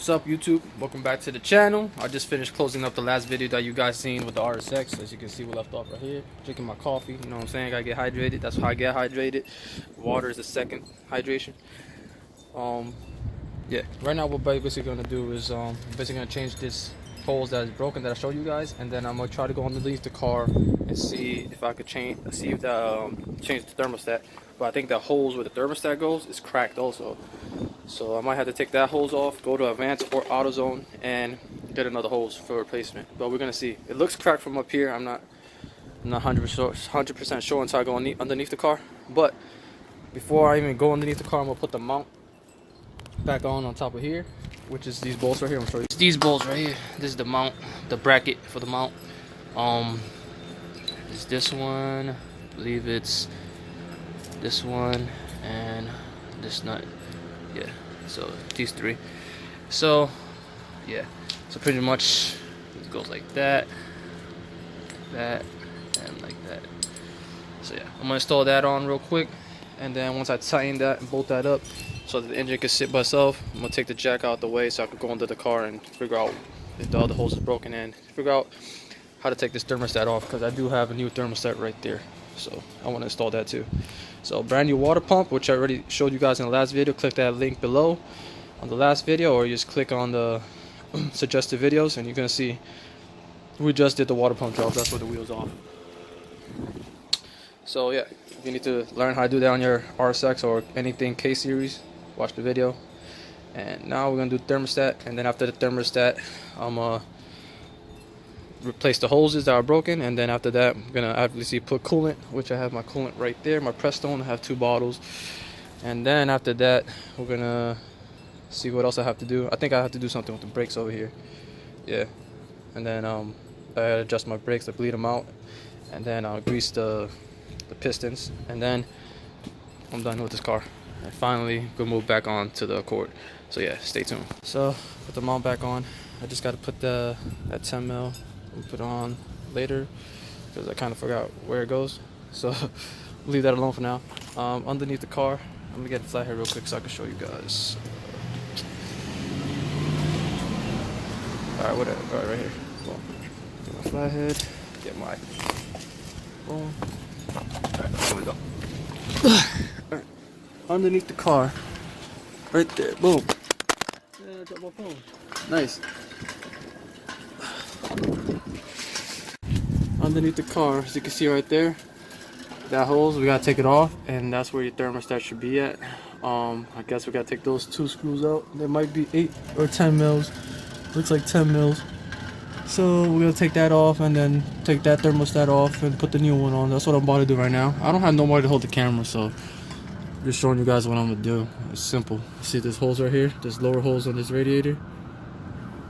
What's up, YouTube? Welcome back to the channel. I just finished closing up the last video that you guys seen with the Rsx. As you can see, we left off right here. Drinking my coffee, you know what I'm saying? Gotta get hydrated. That's how I get hydrated. Water is the second hydration. Yeah. Right now, what we're basically gonna do is basically gonna change this hose that is broken that I showed you guys, and then I'm gonna try to go underneath the car and see if I could change the thermostat. But I think the hose where the thermostat goes is cracked also. So I might have to take that hose off, go to Advanced or AutoZone, and get another hose for replacement. But we're gonna see. It looks cracked from up here. I'm not 100% sure until I go underneath the car. But before I even go underneath the car, I'm gonna put the mount back on top of here, which is these bolts right here. I'm gonna show you. It's these bolts right here. This is the mount, the bracket for the mount. It's this one. I believe it's this one and this nut. Yeah, so these three. So yeah, so pretty much it goes like that, and like that. So yeah, I'm gonna install that on real quick, and then once I tighten that and bolt that up so that the engine can sit by itself, I'm gonna take the jack out the way so I can go under the car and figure out if the other hose is broken and figure out how to take this thermostat off, because I do have a new thermostat right there. So I want to install that too. So brand new water pump, which I already showed you guys in the last video. Click that link below on the last video, or you just click on the suggested videos and you're gonna see we just did the water pump job. That's where the wheel's off. So yeah, if you need to learn how to do that on your Rsx or anything K series, watch the video. And now we're gonna do thermostat, and then after the thermostat, I'm gonna replace the hoses that are broken, and then after that I'm gonna obviously put coolant, which I have my coolant right there, my Prestone. I have 2 bottles, and then after that we're gonna see what else I have to do. I think I have to do something with the brakes over here. Yeah, and then I adjust my brakes to bleed them out, and then I'll grease the pistons, and then I'm done with this car. And finally go move back on to the Accord. So yeah, stay tuned. So put the mount back on. I just got to put that 10 mil. We'll put it on later because I kind of forgot where it goes, so leave that alone for now. Underneath the car, I'm gonna get the flathead real quick so I can show you guys. Alright, whatever. Alright, right here. Boom. Get my flathead. Get my boom. Alright, here we go. Alright, underneath the car, right there. Boom. Yeah, I dropped my phone. Nice. Underneath the car, as you can see right there, that hose, we gotta take it off, and that's where your thermostat should be at. I guess we gotta take those 2 screws out. There might be 8 or 10 mils. Looks like 10 mils. So we're gonna take that off, and then take that thermostat off and put the new one on. That's what I'm about to do right now. I don't have nobody to hold the camera, so just showing you guys what I'm gonna do. It's simple. See this hose right here? This lower hose on this radiator.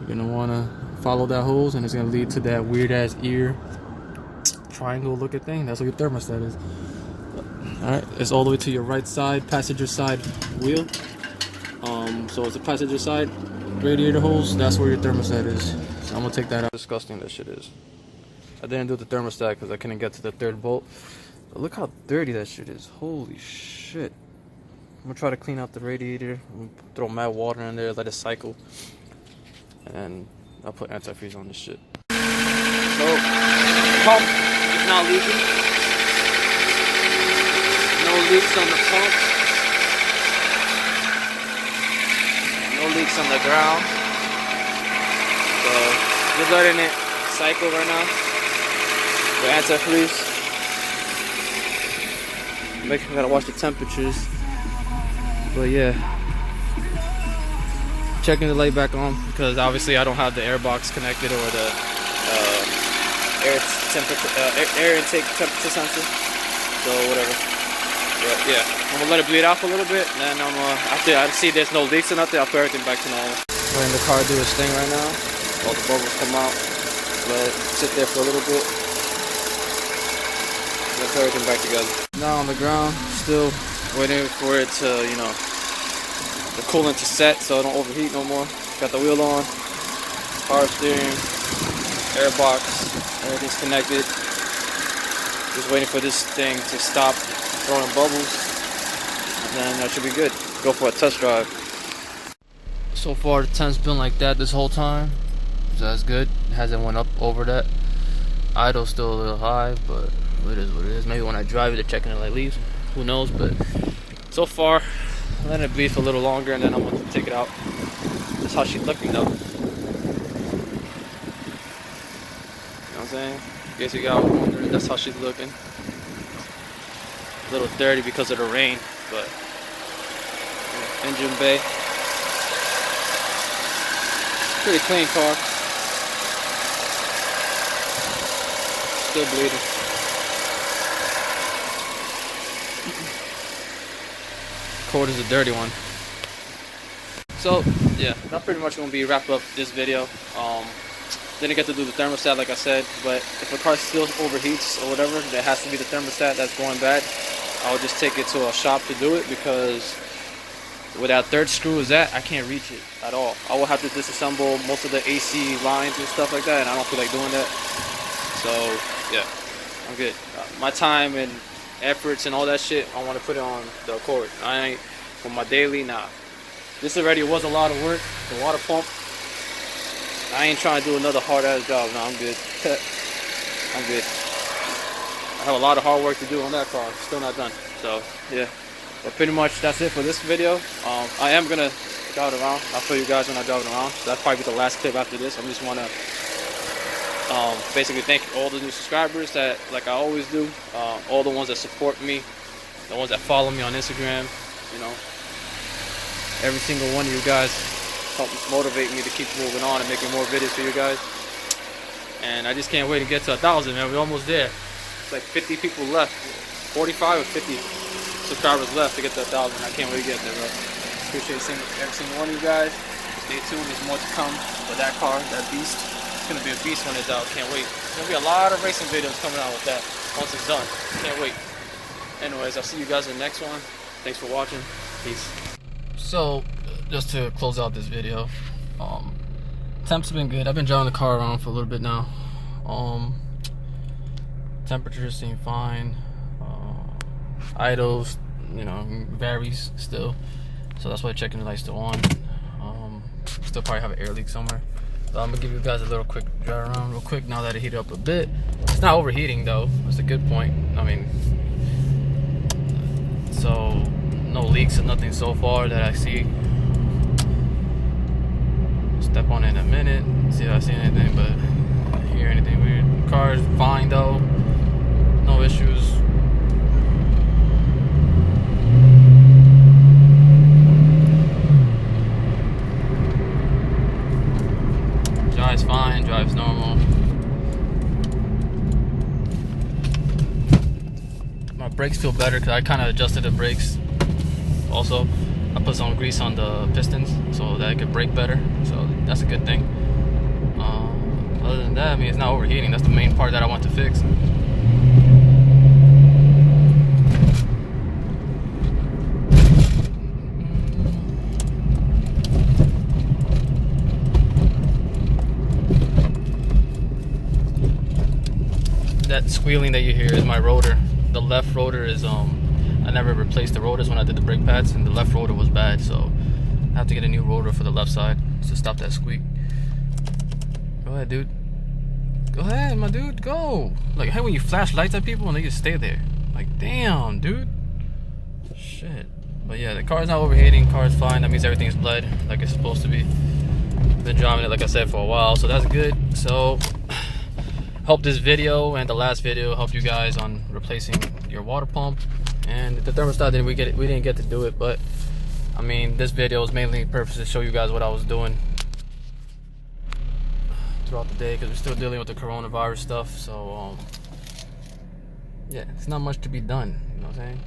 You're gonna wanna follow that hose, and it's gonna lead to that weird ass ear triangle looking thing. That's what your thermostat is. Alright, it's all the way to your right side, passenger side wheel. So it's the passenger side radiator hose. That's where your thermostat is. So I'm gonna take that out. Disgusting that shit is. I didn't do the thermostat because I couldn't get to the 3rd bolt. But look how dirty that shit is. Holy shit. I'm gonna try to clean out the radiator. Throw mad water in there, let it cycle, and I'll put antifreeze on this shit. So pump is not leaking. No leaks on the pump. No leaks on the ground. So just letting it cycle right now with antifreeze. Make sure I gotta watch the temperatures. But yeah, checking the light back on because obviously I don't have the air box connected or the air intake temperature sensor, so whatever. But yeah, I'm gonna let it bleed off a little bit, and then after I see there's no leaks or nothing, I'll put everything back to normal. Letting the car do its thing right now. All the bubbles come out. Let it sit there for a little bit. Let's put everything back together. Now on the ground, still waiting for it to, you know, the coolant to set so I don't overheat no more. Got the wheel on, power steering, air box, everything's connected. Just waiting for this thing to stop throwing bubbles, and then that should be good. Go for a test drive. So far the temp's been like that this whole time, so that's good. It hasn't went up over that. Idle's still a little high, but it is what it is. Maybe when I drive it, the checking the light leaves, who knows. But so far I'm letting it bleed for a little longer, and then I'm going to take it out. That's how she's looking though. You know what I'm saying? In case you got wondering, that's how she's looking. A little dirty because of the rain, but engine bay. Pretty clean car. Still bleeding. Cord is a dirty one. So yeah, that's pretty much gonna be wrap up this video. Didn't get to do the thermostat like I said, but if a car still overheats or whatever, there has to be the thermostat that's going bad. I'll just take it to a shop to do it, because where that third screw is at, I can't reach it at all. I will have to disassemble most of the AC lines and stuff like that, and I don't feel like doing that. So yeah, I'm good. My time and efforts and all that shit, I want to put it on the Accord. I ain't for my daily, nah. This already was a lot of work. The water pump, I ain't trying to do another hard ass job. No, I'm good. I'm good. I have a lot of hard work to do on that car. Still not done. So yeah. But pretty much that's it for this video. I am gonna drive it around. I'll show you guys when I drive it around. So that'll probably be the last clip after this. I just wanna basically thank all the new subscribers that, like I always do, all the ones that support me, the ones that follow me on Instagram. You know, every single one of you guys help motivate me to keep moving on and making more videos for you guys. And I just can't wait to get to 1,000, man. We're almost there. It's like 50 people left, 45 or 50 subscribers left to get to 1,000. I can't wait to get there, bro. Appreciate every single one of you guys. Stay tuned. There's more to come with that car, that beast. It's gonna be a beast when it's out. Can't wait. There's gonna be a lot of racing videos coming out with that once it's done. Can't wait. Anyways, I'll see you guys in the next one. Thanks for watching. Peace. So, just to close out this video, temps have been good. I've been driving the car around for a little bit now. Temperatures seem fine. Idles, you know, varies still, so that's why checking the light's still on. Still probably have an air leak somewhere. So I'm gonna give you guys a little quick drive around real quick now that it heated up a bit. It's not overheating though. That's a good point. I mean, so no leaks or nothing so far that I see. Step on it in a minute, see if I see anything, but I hear anything weird. The car is fine though, no issues. Drives fine, drives normal. My brakes feel better because I kind of adjusted the brakes. Also, I put some grease on the pistons so that it could brake better. So that's a good thing. Other than that, I mean, it's not overheating. That's the main part that I want to fix. That squealing that you hear is my rotor. The left rotor is I never replaced the rotors when I did the brake pads, and the left rotor was bad, so I have to get a new rotor for the left side to stop that squeak. Go ahead, dude. Go ahead, my dude, go. Like, hey, when you flash lights at people and they just stay there. Like, damn, dude. Shit. But yeah, the car's not overheating, car's fine. That means everything's bled like it's supposed to be. Been driving it, like I said, for a while, so that's good. So hope this video and the last video helped you guys on replacing your water pump. And the thermostat, we didn't get to do it, but I mean, this video is mainly purpose to show you guys what I was doing throughout the day, because we're still dealing with the coronavirus stuff. So yeah, it's not much to be done, you know what I'm saying?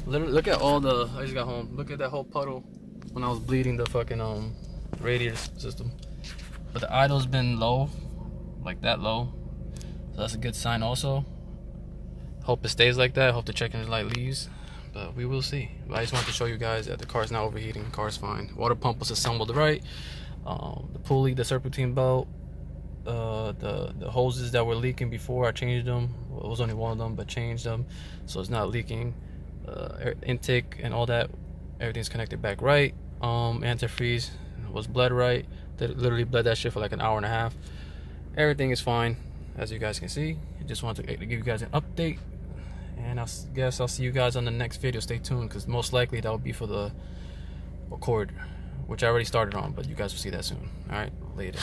Literally, look at all the, I just got home, look at that whole puddle when I was bleeding the fucking radiator system. But the idle's been low, like that low, so that's a good sign also. Hope it stays like that. Hope the check engine light leaves, but we will see. But I just wanted to show you guys that the car's not overheating. The car's fine. Water pump was assembled right. The pulley, the serpentine belt, the hoses that were leaking before, I changed them. Well, it was only one of them, but changed them, so it's not leaking. Air intake and all that, everything's connected back right. Antifreeze, was bled right. They literally bled that shit for like an hour and a half. Everything is fine, as you guys can see. I just wanted to give you guys an update, and I guess I'll see you guys on the next video. Stay tuned, because most likely that will be for the Accord, which I already started on, but you guys will see that soon. All right, later.